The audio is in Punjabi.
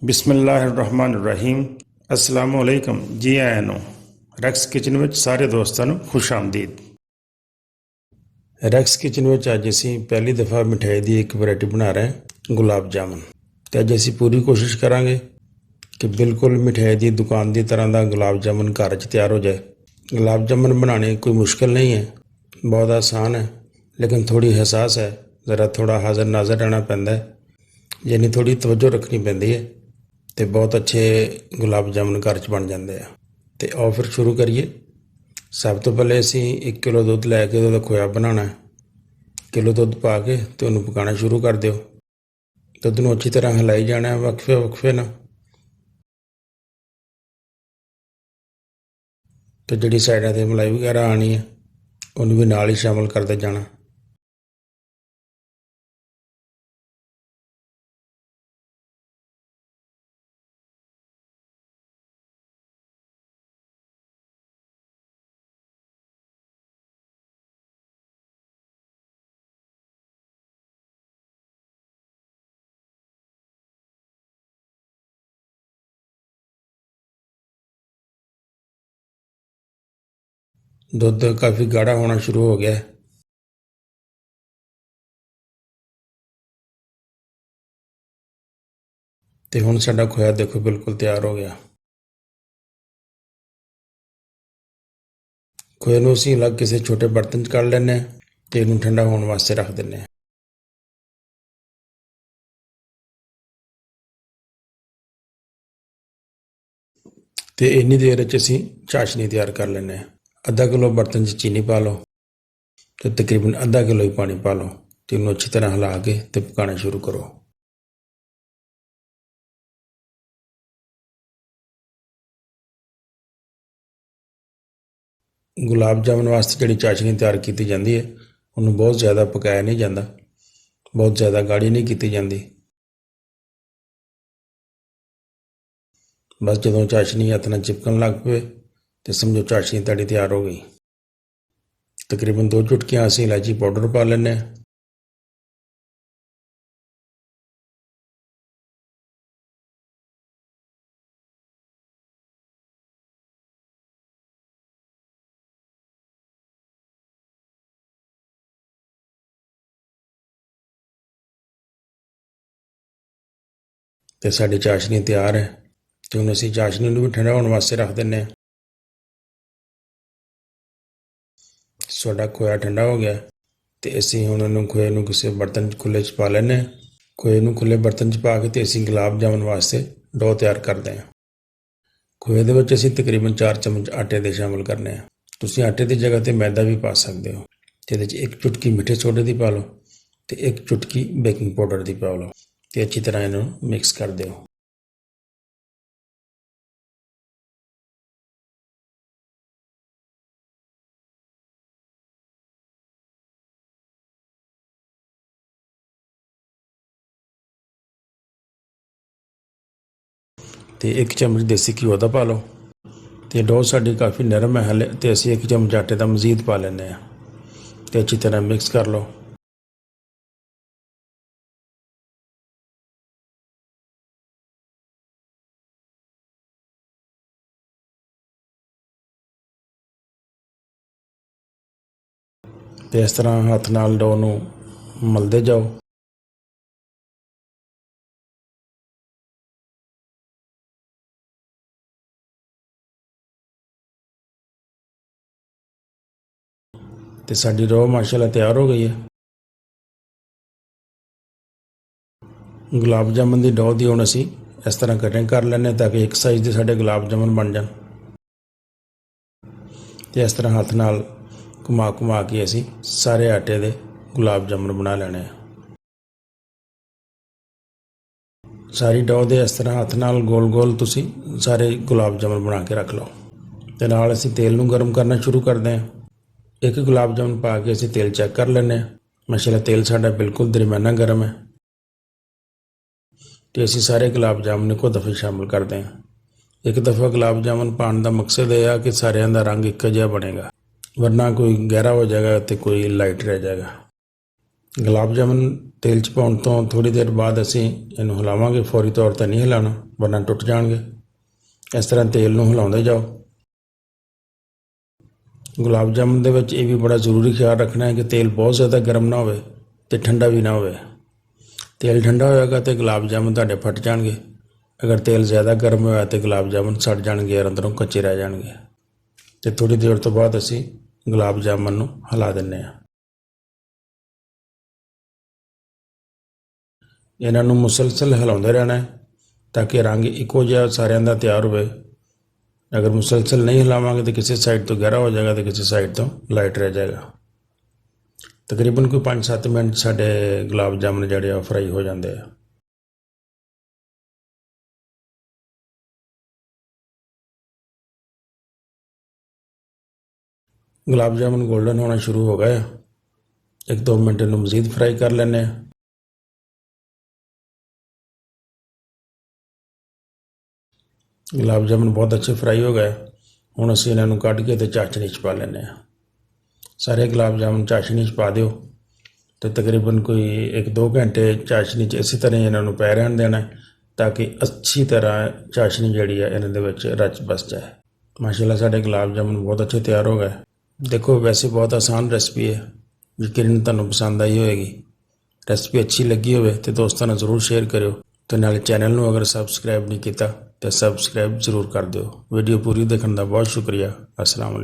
ਬਿਸਮਿਲ੍ਲਾਹਿਰਰਹਿਮਾਨਿਰਰਹੀਮ। अस्सलामु अलैकुम जी आया ਨੂੰ ਰੈਕਸ ਕਿਚਨ ਵਿੱਚ ਸਾਰੇ ਦੋਸਤਾਂ ਨੂੰ ਖੁਸ਼ ਆਮਦੀਦ। ਰੈਕਸ ਕਿਚਨ ਵਿੱਚ ਅੱਜ ਅਸੀਂ ਪਹਿਲੀ ਦਫਾ ਮਿਠਾਈ ਦੀ ਇੱਕ ਵੈਰਾਈਟੀ ਬਣਾ ਰਹੇ ਹਾਂ, ਗੁਲਾਬ ਜਾਮਨ। ਤੇ ਅੱਜ ਅਸੀਂ ਪੂਰੀ ਕੋਸ਼ਿਸ਼ ਕਰਾਂਗੇ ਕਿ ਬਿਲਕੁਲ ਮਿਠਾਈ ਦੀ ਦੁਕਾਨ ਦੀ ਤਰ੍ਹਾਂ ਦਾ ਗੁਲਾਬ ਜਾਮਨ ਘਰ 'ਚ ਤਿਆਰ ਹੋ ਜਾਏ। ਗੁਲਾਬ ਜਾਮਨ ਬਣਾਉਣੇ ਕੋਈ ਮੁਸ਼ਕਿਲ ਨਹੀਂ ਹੈ, ਬਹੁਤ ਆਸਾਨ ਹੈ, ਲੇਕਿਨ ਥੋੜੀ ਹਸਾਸ ਹੈ, ਜ਼ਰਾ ਥੋੜਾ ਹਾਜ਼ਰ ਨਾਜ਼ਰ ਰਹਿਣਾ ਪੈਂਦਾ ਹੈ, ਯਾਨੀ ਥੋੜੀ ਤਵੱਜੋ ਰੱਖਣੀ ਪੈਂਦੀ ਹੈ। ਤੇ ਬਹੁਤ ਅੱਛੇ ਗੁਲਾਬ ਜਾਮਨ ਘਰ 'ਚ ਬਣ ਜਾਂਦੇ ਆ। ਤੇ ਆਓ ਫਿਰ ਸ਼ੁਰੂ ਕਰੀਏ। ਸਭ ਤੋਂ ਪਹਿਲੇ ਅਸੀਂ 1 ਕਿਲੋ ਦੁੱਧ ਲੈ ਕੇ ਉਹਦਾ ਖੋਇਆ ਬਣਾਉਣਾ। ਕਿਲੋ ਦੁੱਧ ਪਾ ਕੇ ਤੇ ਉਹਨੂੰ ਪਕਾਉਣਾ ਸ਼ੁਰੂ ਕਰ ਦਿਓ। ਦੁੱਧ ਨੂੰ ਅੱਛੀ ਤਰ੍ਹਾਂ ਹਿਲਾਈ ਜਾਣਾ ਵਕਫੇ ਨਾਲ। ਤੇ ਜਿਹੜੀ ਸਾਈਡਾਂ 'ਤੇ ਮਲਾਈ ਵਗੈਰਾ ਆਉਣੀ ਹੈ ਉਹਨੂੰ ਵੀ ਨਾਲ ਹੀ ਸ਼ਾਮਲ ਕਰਦੇ ਜਾਣਾ। ਦੁੱਧ ਕਾਫੀ ਗਾੜਾ ਹੋਣਾ ਸ਼ੁਰੂ ਹੋ ਗਿਆ ਤੇ ਹੁਣ ਸਾਡਾ ਖੋਇਆ ਦੇਖੋ ਬਿਲਕੁਲ ਤਿਆਰ ਹੋ ਗਿਆ। ਖੋਏ ਨੂੰ ਅਸੀਂ ਅਲੱਗ ਕਿਸੇ ਛੋਟੇ ਬਰਤਨ 'ਚ ਕੱਢ ਲੈਂਦੇ ਹਾਂ ਤੇ ਇਹਨੂੰ ਠੰਡਾ ਹੋਣ ਵਾਸਤੇ ਰੱਖ ਦਿੰਦੇ ਹਾਂ। ਤੇ ਇੰਨੀ ਦੇਰ 'ਚ ਅਸੀਂ ਚਾਸ਼ਨੀ ਤਿਆਰ ਕਰ ਲੈਂਦੇ ਹਾਂ। ਅੱਧਾ ਕਿਲੋ ਬਰਤਨ 'ਚ ਚੀਨੀ ਪਾ ਲਓ ਤੇ ਤਕਰੀਬਨ ਅੱਧਾ ਕਿਲੋ ਹੀ ਪਾਣੀ ਪਾ ਲਓ ਤੇ ਇਹਨੂੰ ਅੱਛੀ ਤਰ੍ਹਾਂ ਹਿਲਾ ਕੇ ਤੇ ਪਕਾਉਣਾ ਸ਼ੁਰੂ ਕਰੋ। ਗੁਲਾਬ ਜਾਮਨ ਵਾਸਤੇ ਜਿਹੜੀ ਚਾਸ਼ਨੀ ਤਿਆਰ ਕੀਤੀ ਜਾਂਦੀ ਹੈ ਉਹਨੂੰ ਬਹੁਤ ਜ਼ਿਆਦਾ ਪਕਾਇਆ ਨਹੀਂ ਜਾਂਦਾ, ਬਹੁਤ ਜ਼ਿਆਦਾ ਗਾੜੀ ਨਹੀਂ ਕੀਤੀ ਜਾਂਦੀ। ਬਸ ਜਦੋਂ ਚਾਸ਼ਨੀ ਹੱਥ ਨਾਲ ਚਿਪਕਣ ਲੱਗ ਪਵੇ ਤੇ ਸਮਝੋ ਚਾਸ਼ਨੀ ਤੁਹਾਡੀ ਤਿਆਰ ਹੋ ਗਈ। ਤਕਰੀਬਨ 2 ਚੁਟਕੀਆਂ ਅਸੀਂ ਇਲਾਇਚੀ ਪਾਊਡਰ ਪਾ ਲੈਂਦੇ ਹਾਂ। ਤੇ ਸਾਡੀ ਚਾਸ਼ਨੀ ਤਿਆਰ ਹੈ ਤੇ ਹੁਣ ਅਸੀਂ ਚਾਸ਼ਨੀ ਨੂੰ ਵੀ ਠੰਡਾ ਹੋਣ ਵਾਸਤੇ ਰੱਖ ਦਿੰਦੇ ਹਾਂ। ਸਾਡਾ ਖੋਇਆ ਠੰਡਾ ਹੋ ਗਿਆ ਤੇ ਅਸੀਂ ਹੁਣ ਇਹਨੂੰ ਖੋਏ ਨੂੰ ਕਿਸੇ ਬਰਤਨ 'ਚ ਖੁੱਲ੍ਹੇ 'ਚ ਪਾ ਲੈਂਦੇ ਹਾਂ। ਖੋਏ ਨੂੰ ਖੁੱਲ੍ਹੇ ਬਰਤਨ 'ਚ ਪਾ ਕੇ ਤੇ ਅਸੀਂ ਗੁਲਾਬ ਜਾਮਨ ਵਾਸਤੇ ਡੋ ਤਿਆਰ ਕਰਦੇ ਹਾਂ। ਖੋਏ ਦੇ ਵਿੱਚ ਅਸੀਂ ਤਕਰੀਬਨ 4 ਚਮਚ ਆਟੇ ਦੇ ਸ਼ਾਮਲ ਕਰਨੇ ਆ। ਤੁਸੀਂ ਆਟੇ ਦੀ ਜਗ੍ਹਾ 'ਤੇ ਮੈਦਾ ਵੀ ਪਾ ਸਕਦੇ ਹੋ। ਜਿਹਦੇ 'ਚ 1 ਚੁਟਕੀ ਮਿੱਠੇ ਸੋਡੇ ਦੀ ਪਾ ਲਓ ਤੇ 1 ਚੁਟਕੀ ਬੇਕਿੰਗ ਪਾਊਡਰ ਦੀ ਪਾ ਲਓ ਤੇ ਅੱਛੀ ਤਰ੍ਹਾਂ ਇਹਨੂੰ ਮਿਕਸ ਕਰ ਦਿਓ। ਤੇ 1 ਚਮਚ ਦੇਸੀ ਘਿਓ ਦਾ ਪਾ ਲਓ। ਤੇ ਡੋ ਸਾਡੀ ਕਾਫੀ ਨਰਮ ਹੈ ਹਾਲੇ ਤੇ ਅਸੀਂ 1 ਚਮਚ ਆਟੇ ਦਾ ਮਜ਼ੀਦ ਪਾ ਲੈਂਦੇ ਹਾਂ ਤੇ ਅੱਛੀ ਤਰ੍ਹਾਂ ਮਿਕਸ ਕਰ ਲਓ। ਤੇ ਇਸ ਤਰ੍ਹਾਂ ਹੱਥ ਨਾਲ ਡੋ ਨੂੰ ਮਲਦੇ ਜਾਓ। ਤੇ ਸਾਡੀ ਡੋ ਮਾਸ਼ਾਅੱਲਾ ਤਿਆਰ ਹੋ ਗਈ ਹੈ। ਗੁਲਾਬ ਜਾਮਨ ਦੀ ਡੋ ਦੀ ਹੁਣ ਅਸੀਂ ਇਸ ਤਰ੍ਹਾਂ ਕਟਿੰਗ ਕਰ ਲੈਂਦੇ ਤਾਂ ਕਿ ਇੱਕ ਸਾਈਜ਼ ਦੇ ਸਾਡੇ ਗੁਲਾਬ ਜਾਮਨ ਬਣ ਜਾਣ। ਤੇ ਇਸ ਤਰ੍ਹਾਂ ਹੱਥ ਨਾਲ ਘੁਮਾ ਕੇ ਅਸੀਂ ਸਾਰੇ ਆਟੇ ਦੇ ਗੁਲਾਬ ਜਾਮਨ ਬਣਾ ਲੈਣੇ ਆ। ਸਾਰੀ ਡੋ ਦੇ ਇਸ ਤਰ੍ਹਾਂ ਹੱਥ ਨਾਲ ਗੋਲ ਤੁਸੀਂ ਸਾਰੇ ਗੁਲਾਬ ਜਾਮਨ ਬਣਾ ਕੇ ਰੱਖ ਲਓ। ਤੇ ਨਾਲ ਅਸੀਂ ਤੇਲ ਨੂੰ ਗਰਮ ਕਰਨਾ ਸ਼ੁਰੂ ਕਰਦੇ ਹਾਂ। 1 ਗੁਲਾਬ ਜਾਮਨ ਪਾ ਕੇ ਅਸੀਂ ਤੇਲ ਚੈੱਕ ਕਰ ਲੈਂਦੇ ਹਾਂ। ਮਾਸ਼ਾਅੱਲਾ ਤੇਲ ਸਾਡਾ ਬਿਲਕੁਲ ਦਰਮਿਆਨਾ ਗਰਮ ਹੈ ਤੇ ਅਸੀਂ ਸਾਰੇ ਗੁਲਾਬ ਜਾਮਨ ਇੱਕੋ ਦਫੇ ਸ਼ਾਮਲ ਕਰਦੇ ਹਾਂ। 1 ਦਫਾ ਗੁਲਾਬ ਜਾਮਨ ਪਾਉਣ ਦਾ ਮਕਸਦ ਇਹ ਆ ਕਿ ਸਾਰਿਆਂ ਦਾ ਰੰਗ ਇੱਕੋ ਜਿਹਾ ਬਣੇਗਾ, ਵਰਨਾ ਕੋਈ ਗਹਿਰਾ ਹੋ ਜਾਏਗਾ ਤੇ ਕੋਈ ਲਾਈਟ ਰਹਿ ਜਾਏਗਾ। ਗੁਲਾਬ ਜਾਮਨ ਤੇਲ 'ਚ ਪਾਉਣ ਤੋਂ ਥੋੜ੍ਹੀ ਦੇਰ ਬਾਅਦ ਅਸੀਂ ਇਹਨੂੰ ਹਿਲਾਵਾਂਗੇ, ਫੌਰੀ ਤੌਰ 'ਤੇ ਨਹੀਂ ਹਿਲਾਉਣਾ। ਵਰਨਾ ਟੁੱਟ ਜਾਣਗੇ। ਇਸ ਤਰ੍ਹਾਂ ਤੇਲ ਨੂੰ ਹਿਲਾਉਂਦੇ ਜਾਓ। ਗੁਲਾਬ ਜਾਮੁਨ ਦੇ ਵਿੱਚ ਇਹ ਵੀ ਬੜਾ ਜ਼ਰੂਰੀ ਖਿਆਲ ਰੱਖਣਾ ਹੈ ਕਿ ਤੇਲ ਬਹੁਤ ਜ਼ਿਆਦਾ ਗਰਮ ਨਾ ਹੋਵੇ ਅਤੇ ਠੰਡਾ ਵੀ ਨਾ ਹੋਵੇ। ਤੇਲ ਠੰਡਾ ਹੋਏਗਾ ਤਾਂ ਗੁਲਾਬ ਜਾਮੁਨ ਤੁਹਾਡੇ ਫਟ ਜਾਣਗੇ। ਅਗਰ ਤੇਲ ਜ਼ਿਆਦਾ ਗਰਮ ਹੋਇਆ ਤਾਂ ਗੁਲਾਬ ਜਾਮੁਨ ਸੜ ਜਾਣਗੇ ਔਰ ਅੰਦਰੋਂ ਕੱਚੇ ਰਹਿ ਜਾਣਗੇ। ਅਤੇ ਥੋੜ੍ਹੀ ਦੇਰ ਤੋਂ ਬਾਅਦ ਅਸੀਂ ਗੁਲਾਬ ਜਾਮੁਨ ਨੂੰ ਹਿਲਾ ਦਿੰਦੇ ਹਾਂ। ਇਹਨਾਂ ਨੂੰ ਮੁਸਲਸਲ ਹਿਲਾਉਂਦੇ ਰਹਿਣਾ ਹੈ ਤਾਂ ਕਿ ਰੰਗ ਇੱਕੋ ਜਿਹਾ ਸਾਰਿਆਂ ਦਾ ਤਿਆਰ ਹੋਵੇ। ਅਗਰ ਮੁਸਲਸਲ ਨਹੀਂ ਹਿਲਾਵਾਂਗੇ ਤਾਂ ਕਿਸੇ ਸਾਈਡ ਤੋਂ ਗਹਿਰਾ ਹੋ ਜਾਏਗਾ ਅਤੇ ਕਿਸੇ ਸਾਈਡ ਤੋਂ ਲਾਈਟ ਰਹਿ ਜਾਏਗਾ। ਤਕਰੀਬਨ ਕੋਈ 5-7 ਮਿੰਟ ਸਾਡੇ ਗੁਲਾਬ ਜਾਮੁਨ ਜਿਹੜੇ ਆ ਫਰਾਈ ਹੋ ਜਾਂਦੇ ਆ। ਗੁਲਾਬ ਜਾਮੁਨ ਗੋਲਡਨ ਹੋਣਾ ਸ਼ੁਰੂ ਹੋ ਗਏ। 1-2 ਮਿੰਟ ਇਹਨੂੰ ਮਜ਼ੀਦ ਫਰਾਈ ਕਰ ਲੈਂਦੇ ਹਾਂ। ਗੁਲਾਬ ਜਾਮੁਨ ਬਹੁਤ ਅੱਛੇ ਫਰਾਈ ਹੋ ਗਏ। ਹੁਣ ਅਸੀਂ ਇਹਨਾਂ ਨੂੰ ਕੱਢ ਕੇ ਅਤੇ ਚਾਸ਼ਨੀ 'ਚ ਪਾ ਲੈਂਦੇ ਹਾਂ। ਸਾਰੇ ਗੁਲਾਬ ਜਾਮੁਨ ਚਾਸ਼ਨੀ 'ਚ ਪਾ ਦਿਓ ਅਤੇ ਤਕਰੀਬਨ ਕੋਈ 1-2 ਘੰਟੇ ਚਾਸ਼ਨੀ 'ਚ ਇਸੇ ਤਰ੍ਹਾਂ ਹੀ ਇਹਨਾਂ ਨੂੰ ਪੈ ਰਹਿਣ ਦੇਣਾ ਤਾਂ ਕਿ ਅੱਛੀ ਤਰ੍ਹਾਂ ਚਾਸ਼ਨੀ ਜਿਹੜੀ ਹੈ ਇਹਨਾਂ ਦੇ ਵਿੱਚ ਰਚ ਬਸ ਜਾਏ। ਮਾਸ਼ਾਅੱਲਾ ਸਾਡੇ ਗੁਲਾਬ ਜਾਮੁਨ ਬਹੁਤ ਅੱਛੇ ਤਿਆਰ ਹੋ ਗਏ। ਦੇਖੋ ਵੈਸੇ ਬਹੁਤ ਆਸਾਨ ਰੈਸਪੀ ਹੈ, ਯਕੀਨਨ ਤੁਹਾਨੂੰ ਪਸੰਦ ਆਈ ਹੋਏਗੀ। ਰੈਸਪੀ ਅੱਛੀ ਲੱਗੀ ਹੋਵੇ ਤਾਂ ਦੋਸਤਾਂ ਨਾਲ ਜ਼ਰੂਰ ਸ਼ੇਅਰ ਕਰਿਓ ਅਤੇ ਨਾਲੇ ਚੈਨਲ ਨੂੰ ਅਗਰ ਸਬਸਕ੍ਰਾਈਬ ਨਹੀਂ ਕੀਤਾ ਤਾਂ ਸਬਸਕ੍ਰਾਈਬ ਜ਼ਰੂਰ ਕਰ ਦਿਓ। ਵੀਡੀਓ ਪੂਰੀ ਦੇਖਣ ਦਾ ਬਹੁਤ ਸ਼ੁਕਰੀਆ। ਅਸਲਾਮ ਵਾਲੇਕੁਮ।